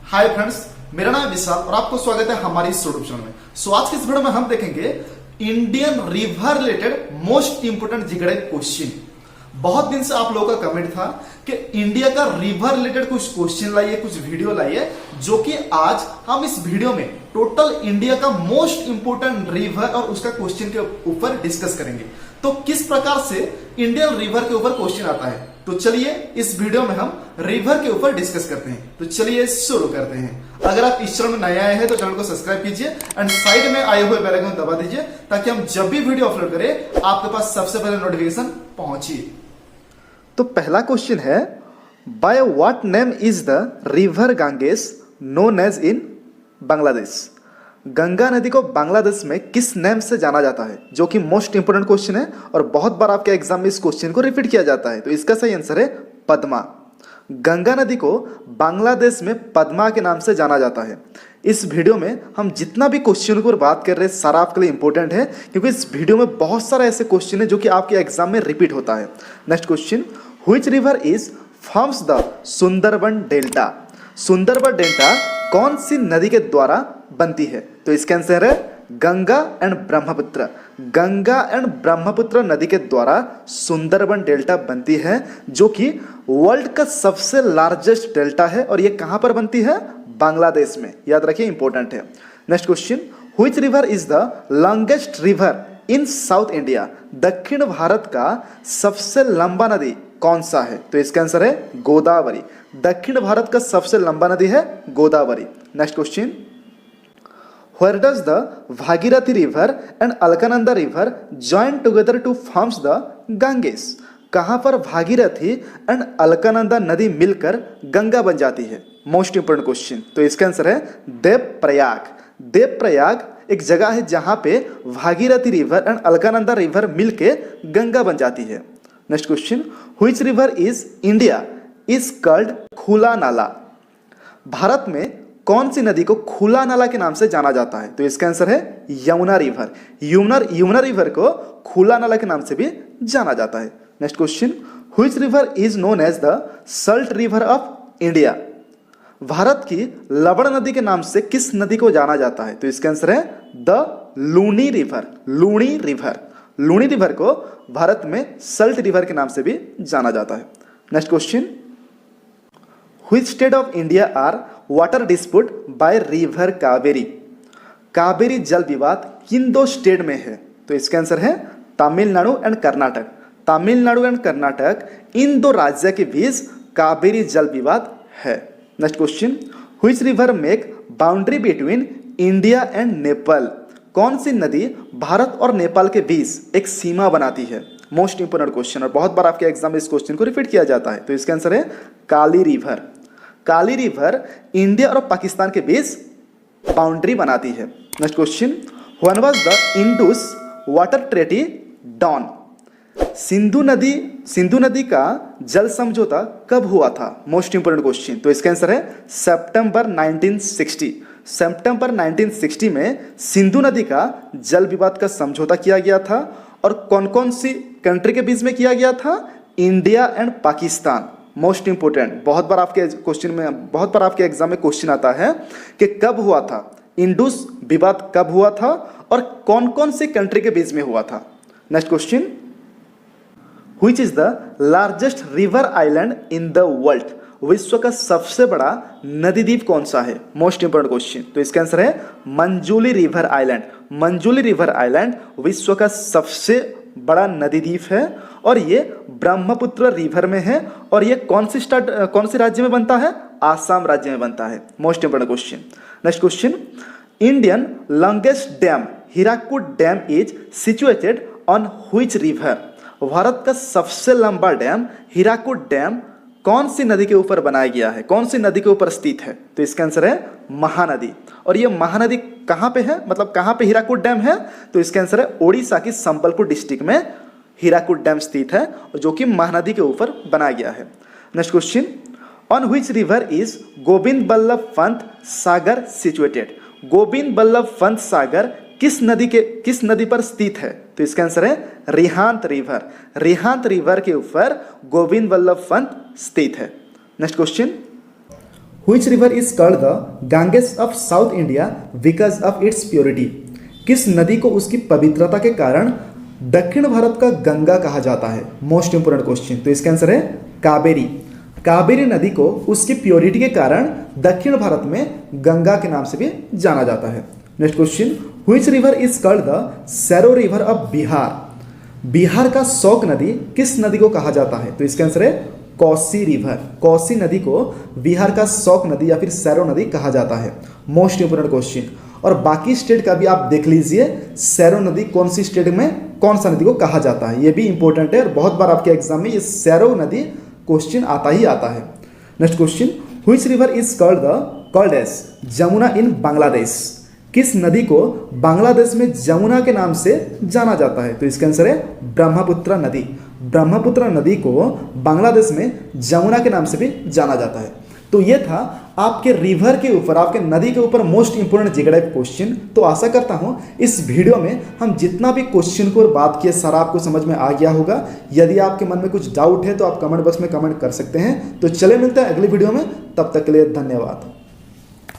Hi friends, मेरा नाम है विशाल और आपको स्वागत है हमारी इस यूट्यूब चैनल में। आज की इस वीडियो में हम देखेंगे Indian river related most important जिगड़े क्वेश्चन। बहुत दिन से आप लोगों का कमेंट था कि इंडिया का रिवर रिलेटेड कुछ क्वेश्चन लाइए, कुछ वीडियो लाइए, जो कि आज हम इस वीडियो में टोटल इंडिया का मोस्ट इंपोर्टेंट रिवर और उसका क्वेश्चन के ऊपर डिस्कस करेंगे। तो किस प्रकार से इंडियन रिवर के ऊपर क्वेश्चन आता है, तो चलिए इस वीडियो में हम रिवर के ऊपर डिस्कस करते हैं। तो चलिए शुरू करते हैं। अगर आप इस चैनल में नए आए हैं तो चैनल को सब्सक्राइब कीजिए एंड साइड में आए हुए बेल आइकन दबा दीजिए ताकि हम जब भी वीडियो अपलोड करें आपके पास सबसे पहले नोटिफिकेशन पहुंचे। तो पहला क्वेश्चन है, by what name is the river Ganges known as in Bangladesh. Ganga नदी को बांग्लादेश में किस नेम से जाना जाता है, जो कि मोस्ट इंपोर्टेंट क्वेश्चन है और बहुत बार आपके एग्जाम में इस क्वेश्चन को रिपीट किया जाता है। तो इसका सही आंसर है पद्मा। गंगा नदी को बांग्लादेश में पद्मा के नाम से जाना जाता है। इस वीडियो में हम जितना भी क्वेश्चन को बात कर रहे हैं सारा आपके लिए इंपॉर्टेंट है, क्योंकि इस वीडियो में बहुत सारा ऐसे क्वेश्चन है जो कि आपके एग्जाम में रिपीट होता है। Next question, which river is forms the Sundarban delta. Sundarban delta कौन सी नदी के द्वारा बनती है, तो इसका आंसर है गंगा एंड ब्रह्मपुत्र। गंगा एंड ब्रह्मपुत्र नदी के द्वारा सुंदरबन डेल्टा बनती है, जो कि वर्ल्ड का सबसे लार्जेस्ट डेल्टा है और ये कहां पर बनती है, बांग्लादेश में। याद रखिए, इंपॉर्टेंट है। Next question, which river is the longest river in south India. दक्षिण भारत का सबसे लंबा नदी कौन सा है, तो इसका आंसर है गोदावरी। दक्षिण भारत का सबसे लंबा नदी है Godavari. Next question, Where does the Bhagirathi river and Alkananda river join together to forms the Ganges? कहाँ पर भागीरथी एंड अलकनंदा नदी मिलकर गंगा बन जाती है, मोस्ट इंपोर्टेंट क्वेश्चन। तो इसका आंसर है देवप्रयाग। देवप्रयाग एक जगह है जहाँ पे Bhagirathi river and Alaknanda river मिलके गंगा बन जाती है। Next question, which river is India is called खुला नाला। भारत में कौन सी नदी को खुला नाला के नाम से जाना जाता है, तो इसका आंसर है यमुना रिवर। यमुना रिवर को खुला नाला के नाम से भी जाना जाता है। Next question, which river is known as the salt river of India. Bharat की लवण नदी के नाम से किस नदी को जाना जाता है, तो इसका आंसर है the Luni river. Luni river, Luni river को भारत में सल्ट रिवर के नाम से भी जाना जाता है। Next question, which state of India are water dispute by river Kaveri. Kaveri जल विवाद किन दो स्टेट में है, तो इसका आंसर है तमिलनाडु एंड कर्नाटक। तमिलनाडु एंड कर्नाटक इन दो राज्य के बीच कावेरी जल विवाद है। Next question, which river make boundary between India and Nepal. कौन सी नदी भारत और नेपाल के बीच एक सीमा बनाती है, मोस्ट इंपोर्टेंट क्वेश्चन और बहुत बार आपके एग्जाम में इस क्वेश्चन को रिपीट किया जाता है। तो इसका आंसर है Kali river. Kali river India और पाकिस्तान के बीच बाउंड्री बनाती है। Next question, when was the Indus water treaty done. Sindhu नदी का जल समझौता कब हुआ था, मोस्ट इंपोर्टेंट क्वेश्चन। तो इसका आंसर है सितंबर 1960। सितंबर 1960 में सिंधु नदी का जल विवाद का समझौता किया गया था। और कौन कौन सी कंट्री के बीच में किया गया था, India and Pakistan. Most important, बहुत बार आपके एग्जाम में क्वेश्चन आता है कि कब हुआ था, इंडस विवाद कब हुआ था और कौन कौन से कंट्री के बीच में हुआ था। Next question, which is the largest river island in the world. विश्व का सबसे बड़ा नदी द्वीप कौन सा है, मोस्ट इंपोर्टेंट क्वेश्चन। तो इसका आंसर है मंजूली रिवर आइलैंड। मंजूली रिवर आइलैंड विश्व का सबसे बड़ा नदी द्वीप है और ये ब्रह्मपुत्र रिवर में है। और ये कौन सी राज्य में बनता है, आसाम राज्य में बनता है, most important question. Next question, Indian longest dam Hirakud dam is situated on which river. Bharat का सबसे लंबा डैम हीराकुड डैम कौन सी नदी के ऊपर बनाया गया है, कौन सी नदी के ऊपर स्थित है, तो इसका आंसर है महानदी। और ये महानदी कहाँ पे है, मतलब कहाँ पे हीराकुड डैम है, तो इसका आंसर है ओडिशा की संबलपुर डिस्ट्रिक्ट में हीराकुड डैम स्थित है, जो कि महानदी के ऊपर बनाया गया है। Next question, on which river is Govind Ballabh Pant Sagar situated. Govind Ballabh Pant Sagar किस नदी पर स्थित है, तो इसका आंसर है रिहांत रिवर। रिहांत रिवर के ऊपर गोविंद बल्लभ पंत स्थित है। Next question, which river is called the Ganges of south India because of its purity. किस नदी को उसकी पवित्रता के कारण दक्षिण भारत का गंगा कहा जाता है? Most important question. तो इसका आंसर है कावेरी। कावेरी नदी को उसकी प्योरिटी के कारण दक्षिण भारत में गंगा के नाम से भी जाना जाता है। Next question, which river is called the serow river of Bihar. Bihar का शोक नदी किस नदी को कहा जाता है? तो इसका आंसर है कोसी रिवर। कोसी नदी को बिहार का शोक नदी या फिर सैरो नदी कहा जाता है। Most important question. और बाकी स्टेट का भी आप देख लीजिए, सैरो नदी कौन सी स्टेट में कौन सा नदी को कहा जाता है, ये भी इंपॉर्टेंट है और बहुत बार आपके एग्जाम में ये सैरो नदी क्वेश्चन आता ही आता है। Next question, which river is called as Jamuna in Bangladesh. किस नदी को बांग्लादेश में जमुना के नाम से जाना जाता है? तो इसका आंसर है ब्रह्मपुत्र नदी। ब्रह्मपुत्र नदी को बांग्लादेश में जमुना के नाम से भी जाना जाता है। तो ये था आपके रिवर के ऊपर, आपके नदी के ऊपर मोस्ट इंपोर्टेंट जिगड़ा क्वेश्चन। तो आशा करता हूं इस वीडियो में हम जितना भी क्वेश्चन को बात किए सारा आपको समझ में आ गया होगा। यदि आपके मन में कुछ डाउट है तो आप कमेंट बॉक्स में कमेंट कर सकते हैं। तो चले मिलते हैं अगली वीडियो में, तब तक के लिए धन्यवाद।